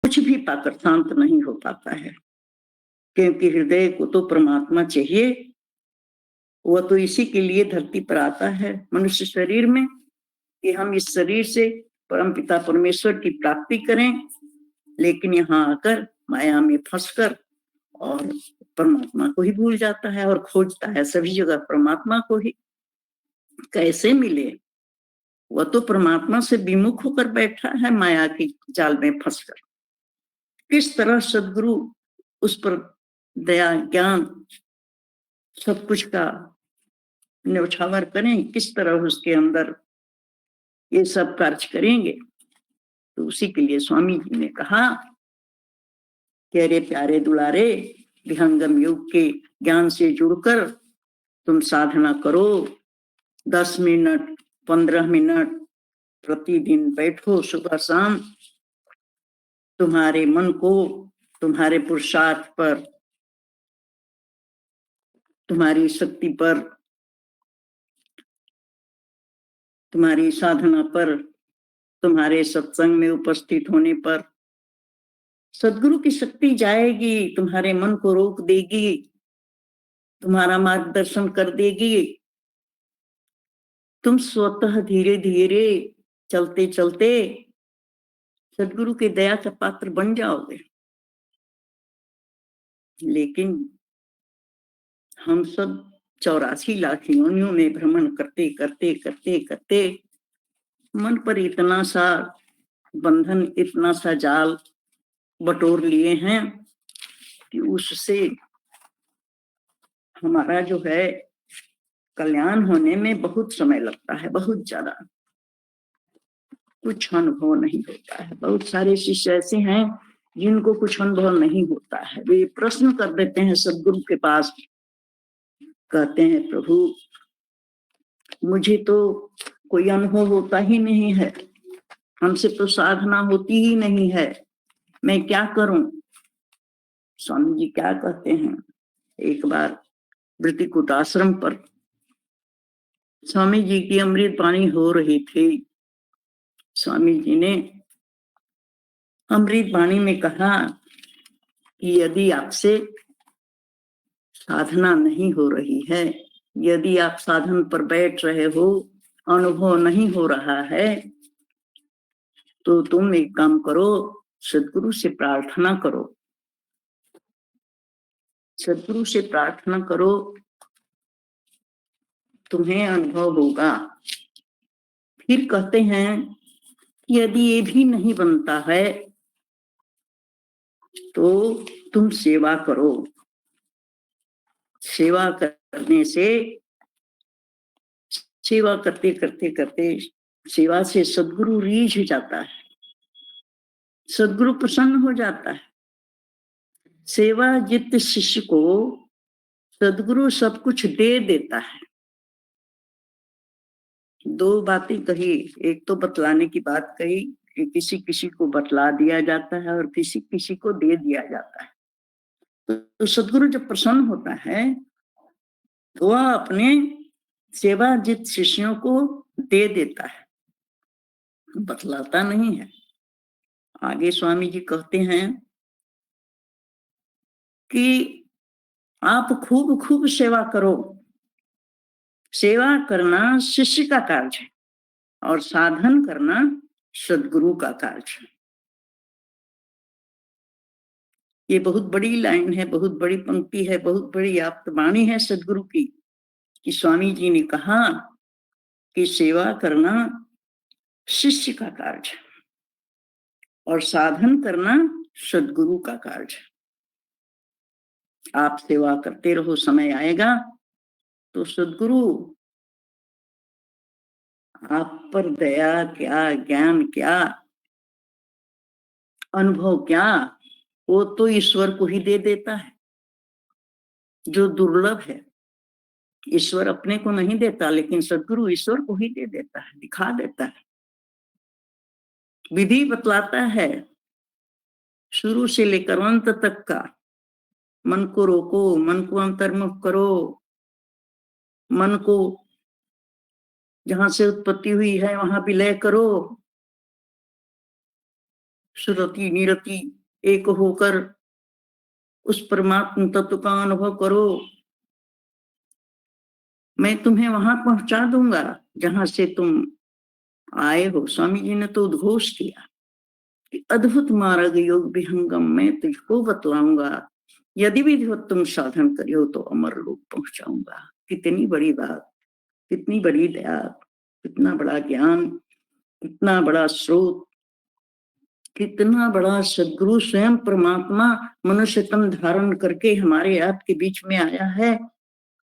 कुछ भी पाकर शांत नहीं हो पाता है, क्योंकि हृदय को तो परमात्मा चाहिए। वह तो इसी के लिए धरती पर आता है मनुष्य शरीर में, कि हम इस शरीर से परमपिता परमेश्वर की प्राप्ति करें। लेकिन यहाँ आकर माया में फंसकर और परमात्मा को ही भूल जाता है और खोजता है सभी जगह परमात्मा को ही। कैसे मिले? वह तो परमात्मा से विमुख होकर बैठा है माया की जाल में फंसकर। किस तरह सदगुरु उस पर दया ज्ञान सब कुछ का न्यौछावर करें, किस तरह उसके अंदर ये सब कार्य करेंगे? तो उसी के लिए स्वामी जी ने कहा कि अरे प्यारे दुलारे, विहंगम योग के ज्ञान से जुड़कर तुम साधना करो। 10 मिनट 15 मिनट प्रतिदिन बैठो सुबह शाम। तुम्हारे मन को तुम्हारे पुरुषार्थ पर, तुम्हारी शक्ति पर, तुम्हारी साधना पर, तुम्हारे सत्संग में उपस्थित होने पर सदगुरु की शक्ति जाएगी, तुम्हारे मन को रोक देगी, तुम्हारा मार्गदर्शन कर देगी। तुम स्वतः धीरे धीरे चलते चलते सदगुरु के दया का पात्र बन जाओगे। लेकिन हम सब 84 लाख योनियों में भ्रमण करते करते करते करते मन पर इतना सा बंधन, इतना सा जाल बटोर लिए हैं कि उससे हमारा जो है कल्याण होने में बहुत समय लगता है, बहुत ज्यादा। कुछ अनुभव नहीं होता है। बहुत सारे शिष्य ऐसे हैं जिनको कुछ अनुभव नहीं होता है। वे प्रश्न कर देते हैं सदगुरु के पास, कहते हैं प्रभु मुझे तो कोई अनुभव होता ही नहीं है, हमसे तो साधना होती ही नहीं है, मैं क्या करूं? स्वामी जी क्या कहते हैं, एक बार वृत्तिकूट आश्रम पर स्वामी जी की अमृत वाणी हो रही थी। स्वामी जी ने अमृत वाणी में कहा कि यदि आपसे साधना नहीं हो रही है, यदि आप साधन पर बैठ रहे हो, अनुभव नहीं हो रहा है, तो तुम एक काम करो, सदगुरु से प्रार्थना करो, सदगुरु से प्रार्थना करो, तुम्हें अनुभव होगा। फिर कहते हैं कि यदि ये भी नहीं बनता है तो तुम सेवा करो। सेवा करने से, सेवा करते करते करते सेवा से सदगुरु रीझ जाता है, सदगुरु प्रसन्न हो जाता है। सेवा जित शिष्य को सदगुरु सब कुछ दे देता है। दो बातें कही, एक तो बतलाने की बात कही कि किसी किसी को बतला दिया जाता है और किसी किसी को दे दिया जाता है। तो सदगुरु जब प्रसन्न होता है तो वह अपने सेवा जित शिष्यों को दे देता है, बतलाता नहीं है। आगे स्वामी जी कहते हैं कि आप खूब खूब सेवा करो। सेवा करना शिष्य का कार्य है और साधन करना सदगुरु का कार्य है। ये बहुत बड़ी लाइन है, बहुत बड़ी पंक्ति है, बहुत बड़ी आप्तवाणी है सदगुरु की, कि स्वामी जी ने कहा कि सेवा करना शिष्य का कार्य है और साधन करना सदगुरु का कार्य है। आप सेवा करते रहो, समय आएगा तो सदगुरु आप पर दया क्या, ज्ञान क्या, अनुभव क्या, वो तो ईश्वर को ही दे देता है, जो दुर्लभ है। ईश्वर अपने को नहीं देता, लेकिन सदगुरु ईश्वर को ही दे देता है, दिखा देता है, विधि बतलाता है शुरू से लेकर अंत तक का। मन को रोको, मन को अंतर्मुख करो, मन को जहां से उत्पत्ति हुई है वहां विलय करो, सुरति निरति एक होकर उस परमात्म तत्व का अनुभव करो। मैं तुम्हें वहां पहुंचा दूंगा जहां से तुम आए हो। स्वामी जी ने तो उद्घोष किया कि अद्भुत मार्ग योग विहंगम मैं तुझको बतलाऊंगा, यदि भी तुम साधन करियो तो अमर लोक पहुंचाऊंगा। कितनी बड़ी बात, कितनी बड़ी दया, कितना बड़ा ज्ञान, कितना बड़ा स्रोत, कितना बड़ा सदगुरु स्वयं परमात्मा मनुष्य तन धारण करके हमारे आपके बीच में आया है।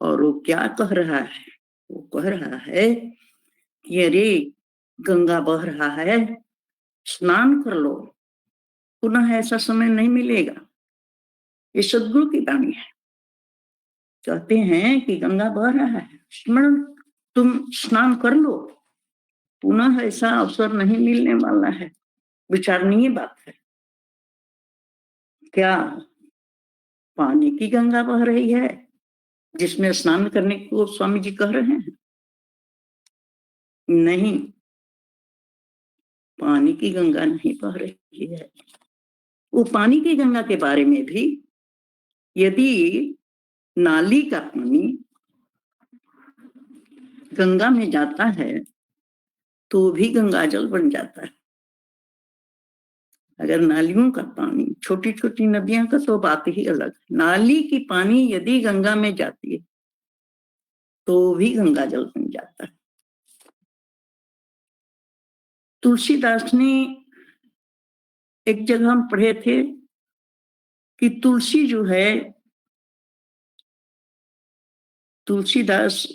और वो क्या कह रहा है? वो कह रहा है कि अरे गंगा बह रहा है, स्नान कर लो, पुनः ऐसा समय नहीं मिलेगा। ये सदगुरु की वाणी है। कहते हैं कि गंगा बह रहा है, स्मरण, तुम स्नान कर लो, पुनः ऐसा अवसर नहीं मिलने वाला है। विचारणीय बात है। क्या पानी की गंगा बह रही है जिसमें स्नान करने को स्वामी जी कह रहे हैं? नहीं, पानी की गंगा नहीं बह रही है। वो पानी की गंगा के बारे में भी, यदि नाली का पानी गंगा में जाता है तो भी गंगा जल बन जाता है। अगर नालियों का पानी, छोटी छोटी नदियां का तो बात ही अलग, नाली की पानी यदि गंगा में जाती है तो भी गंगा जल बन जाता है। तुलसीदास ने एक जगह हम पढ़े थे कि तुलसी जो है, तुलसीदास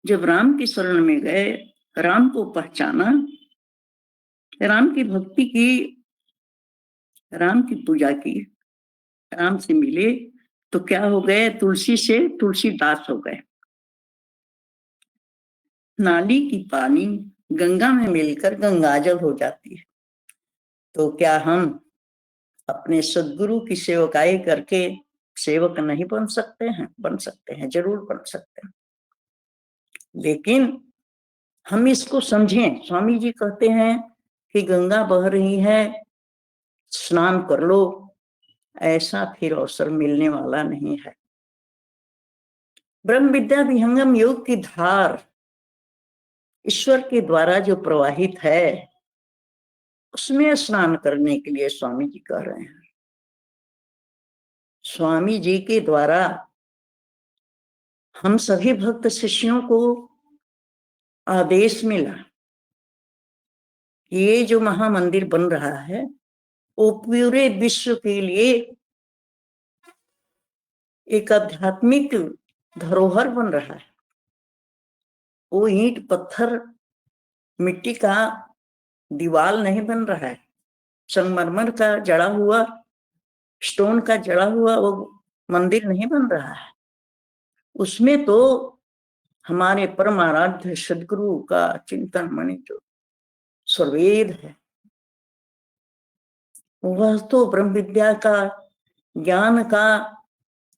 जब राम की शरण में गए, राम को पहचाना, राम की भक्ति की, राम की पूजा की, राम से मिले, तो क्या हो गए? तुलसी से तुलसीदास हो गए। नाली की पानी गंगा में मिलकर गंगाजल हो जाती है। तो क्या हम अपने सदगुरु की सेवकाई करके सेवक नहीं बन सकते हैं? बन सकते हैं, जरूर बन सकते हैं। लेकिन हम इसको समझें। स्वामी जी कहते हैं कि गंगा बह रही है, स्नान कर लो, ऐसा फिर अवसर मिलने वाला नहीं है। ब्रह्म विद्या विहंगम योग की धार ईश्वर के द्वारा जो प्रवाहित है, उसमें स्नान करने के लिए स्वामी जी कह रहे हैं। स्वामी जी के द्वारा हम सभी भक्त शिष्यों को आदेश मिला, ये जो महामंदिर बन रहा है वो पूरे विश्व के लिए एक आध्यात्मिक धरोहर बन रहा है। वो ईंट पत्थर मिट्टी का दीवार नहीं बन रहा है, संगमरमर का जड़ा हुआ, स्टोन का जड़ा हुआ वो मंदिर नहीं बन रहा है। उसमें तो हमारे परम आराध्य सदगुरु का चिंतन मणि जो सर्वेद है, वह तो ब्रह्म विद्या का, ज्ञान का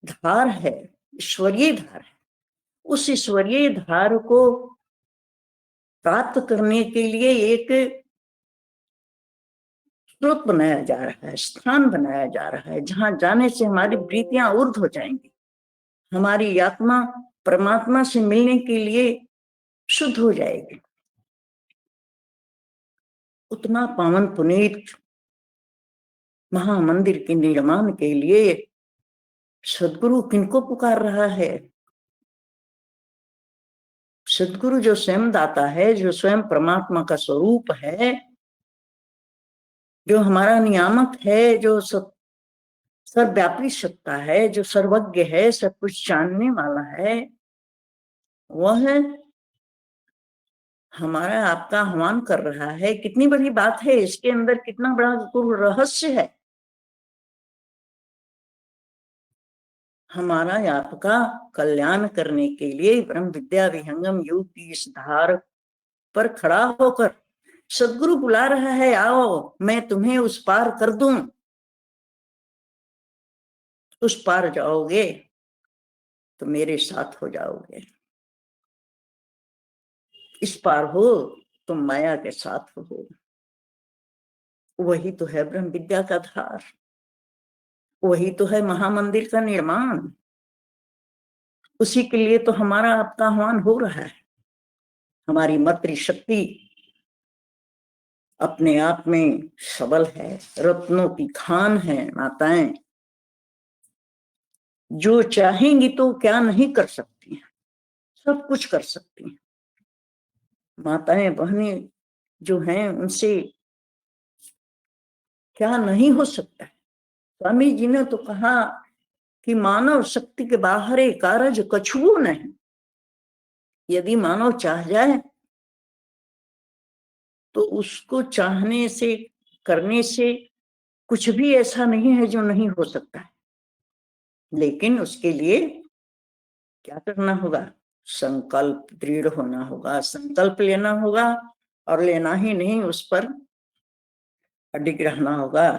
धार है, ईश्वरीय धार है। उस ईश्वरीय धार को प्राप्त करने के लिए एक स्रोत बनाया जा रहा है, स्थान बनाया जा रहा है, जहां जाने से हमारी वृत्तियां ऊर्ध्व हो जाएंगी, हमारी आत्मा परमात्मा से मिलने के लिए शुद्ध हो जाएगी। उतना पावन पुनीत महामंदिर के निर्माण के लिए सदगुरु किनको पुकार रहा है? सदगुरु जो स्वयं दाता है, जो स्वयं परमात्मा का स्वरूप है, जो हमारा नियामक है, जो सर्वव्यापी सत्ता है, जो सर्वज्ञ है, सब कुछ जानने वाला है, वह हमारा आपका आह्वान कर रहा है। कितनी बड़ी बात है, इसके अंदर कितना बड़ा रहस्य है। हमारा आपका कल्याण करने के लिए ब्रह्म विद्या विहंगम योग की इस धार पर खड़ा होकर सदगुरु बुला रहा है, आओ मैं तुम्हें उस पार कर दूं। उस पार जाओगे तो मेरे साथ हो जाओगे, इस पार हो तुम माया के साथ हो। वही तो है ब्रह्म विद्या का धार, वही तो है महामंदिर का निर्माण। उसी के लिए तो हमारा आपका आह्वान हो रहा है। हमारी मातृशक्ति अपने आप में सबल है, रत्नों की खान है माताएं, जो चाहेंगी तो क्या नहीं कर सकती हैं, सब कुछ कर सकती हैं। माताएं बहनें जो हैं उनसे क्या नहीं हो सकता है। स्वामी जी ने तो कहा कि मानव शक्ति के बाहर एक कारज कछुओ नहीं। यदि मानव चाह जाए तो उसको चाहने से, करने से कुछ भी ऐसा नहीं है जो नहीं हो सकता है। लेकिन उसके लिए क्या करना होगा? संकल्प दृढ़ होना होगा, संकल्प लेना होगा, और लेना ही नहीं, उस पर अडिग रहना होगा।